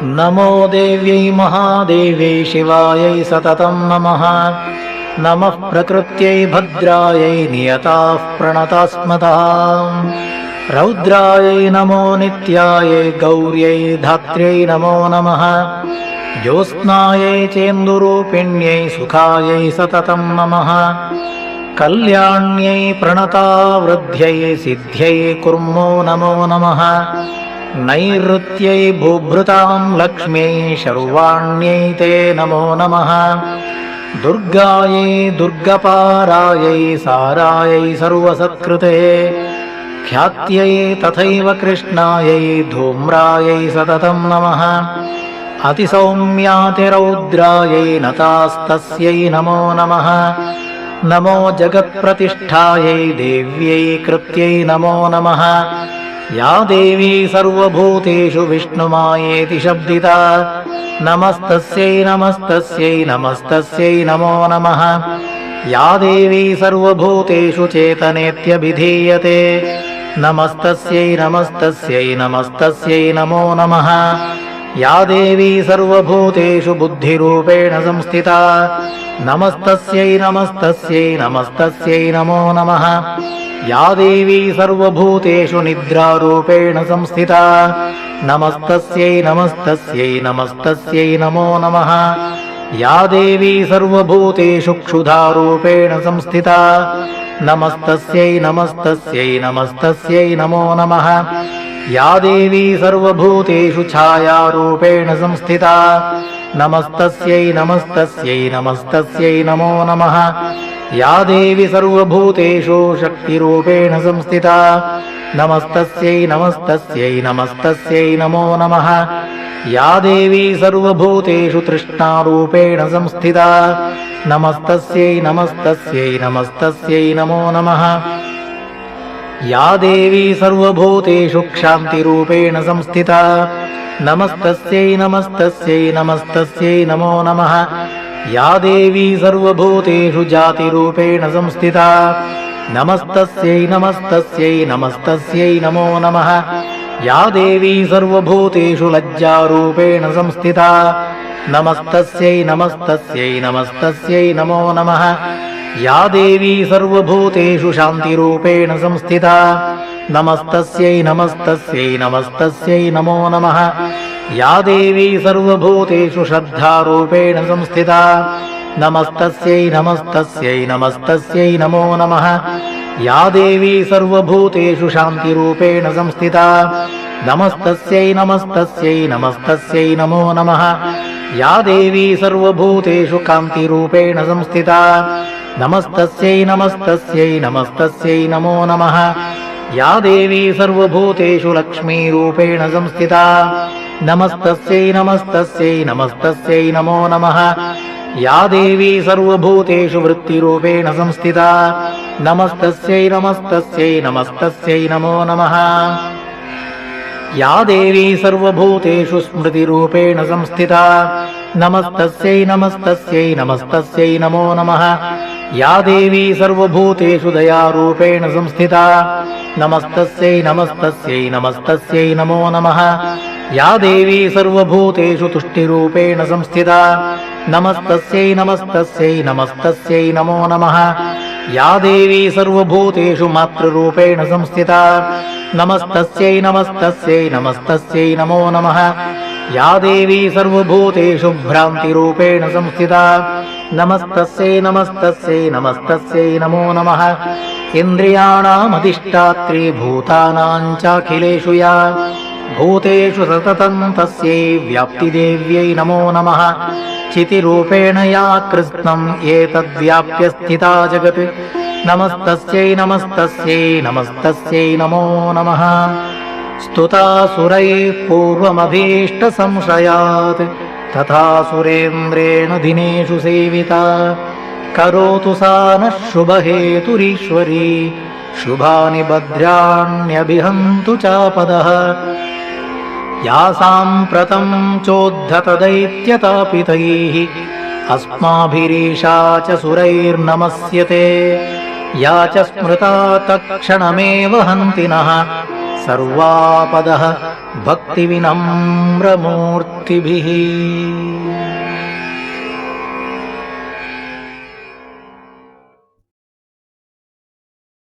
नमो देव्यै महादेव्यै शिवायै सततं नमः। नमः प्रकृत्यै भद्रायै नियताः प्रणतास्मतः। रौद्रायै नमो नित्यायै गौर्यै धात्र्यै नमो नमः। ज्योत्स्नायै चेन्दुरूपिण्यै सुखायै सततं नमः। कल्याण्यै प्रणतावृद्ध्यै सिद्ध्यै कुर्मो नमो नमः। नैऋत्यै भूभृतां लक्ष्म्यै शर्वाण्यै ते नमो नमः। दुर्गायै दुर्गपारायै सारायै सर्वसत्कृते ख्यात्यै तथैव कृष्णायै धूम्रायै सततं नमः। अतिसौम्यातिरौद्रायै नतास्तस्यै नमो नमः। नमो जगत्प्रतिष्ठायै देव्यै कृत्यै नमो नमः। या देवी सर्वभूतेषु विष्णुमायेति शब्दिता नमस्तस्यै नमस्तस्यै नमस्तस्यै नमो नमः। या देवी सर्वभूतेषु चेतनेत्यभिधीयते नमस्तस्यै नमस्तस्यै नमस्तस्यै नमो नमः। या देवी सर्वभूतेषु बुद्धिरूपेण संस्थिता नमस्तस्यै नमस्तस्यै नमस्तस्यै नमो नमः। या देवी सर्वभूतेषु निद्रारूपेण संस्थिता नमस्तस्यै नमस्तस्यै नमस्तस्यै नमो नमः। या देवी सर्वभूतेषु क्षुधारूपेण संस्थिता नमस्तस्यै नमस्तस्यै नमस्तस्यै नमो नमः। या देवी सर्वभूतेषु छायारूपेण संस्थिता नमस्तस्यै नमस्तस्यै नमस्तस्यै नमो नमः। या देवी सर्वभूतेषु शक्तिरूपेण संस्थिता नमस्तस्यै नमस्तस्यै नमस्तस्यै नमो नमः। या देवी सर्वभूतेषु तृष्णारूपेण संस्थिता नमस्तस्यै नमस्तस्यै नमस्तस्यै नमो नमः। या देवी सर्वभूतेषु क्षान्तिरूपेण संस्थिता नमस्तस्यै नमस्तस्यै नमस्तस्यै नमो नमः। या देवी सर्वभूतेषु जातिरूपेण संस्थिता नमस्तस्यै नमस्तस्यै नमस्तस्यै नमो नमः। या देवी सर्वभूतेषु लज्जारूपेण संस्थिता नमस्तस्यै नमस्तस्यै नमस्तस्यै नमो नमः। या देवी सर्वभूतेषु शान्तिरूपेण संस्थिता नमस्तस्यै नमस्तस्यै नमस्तस्यै नमो नमः। या देवी सर्वभूतेषु श्रद्धारूपेण संस्थिता नमस्तस्यै नमस्तस्यै नमस्तस्यै नमो नमः। या देवी सर्वभूतेषु शान्तिरूपेण संस्थिता नमस्तस्यै नमस्तस्यै नमस्तस्यै नमो नमः। या देवी सर्वभूतेषु कान्तिरूपेण संस्थिता नमस्तस्यै नमस्तस्यै नमस्तस्यै नमो नमः। या देवी सर्वभूतेषु लक्ष्मीरूपेण संस्थिता नमस्तस्यै नमस्तस्यै नमस्तस्यै नमो नमः। या देवी सर्वभूतेषु वृत्तिरूपेण संस्थिता नमस्तस्यै नमस्तस्यै नमस्तस्यै नमो नमः। या देवी सर्वभूतेषु स्मृतिरूपेण संस्थिता नमस्तस्यै नमस्तस्यै नमस्तस्यै नमो नमः। या देवी सर्वभूतेषु दयारूपेण संस्थिता नमस्तस्यै नमस्तस्यै नमस्तस्यै नमो नमः। या देवी सर्वभूतेषु तुष्टिरूपेण संस्थिता नमस्तस्यै नमस्तस्यै नमस्तस्यै नमो नमः। या देवी सर्वभूतेषु मातृरूपेण संस्थिता नमस्तस्यै नमस्तस्यै नमस्तस्यै नमो नमः। या देवी सर्वभूतेषु भ्रान्तिरूपेण संस्थिता नमस्तस्यै नमस्तस्यै नमस्तस्यै नमो नमः। इन्द्रियाणामधिष्ठात्री भूतानां चाखिलेषु या भूतेषु सततं तस्यै व्याप्तिदेव्यै नमो नमः। चितिरूपेण या कृत्स्नम् एतद्व्याप्य स्थिता जगत् नमस्तस्यै नमस्तस्यै नमस्तस्यै नमो नमः। स्तुता सुरैः पूर्वमभीष्टसंशयात् तथा सुरेन्द्रेण दिनेषु सेविता करोतु सा नः शुभहेतुरीश्वरी शुभानि भद्राण्यभिहन्तु चापदः। या साम्प्रतं चोद्धतदैत्यतापितैः अस्माभिरीशा च सुरैर्नमस्यते या च स्मृता तत्क्षणमेव हन्ति नः सर्वापदः भक्तिविनम्रमूर्तिभिः।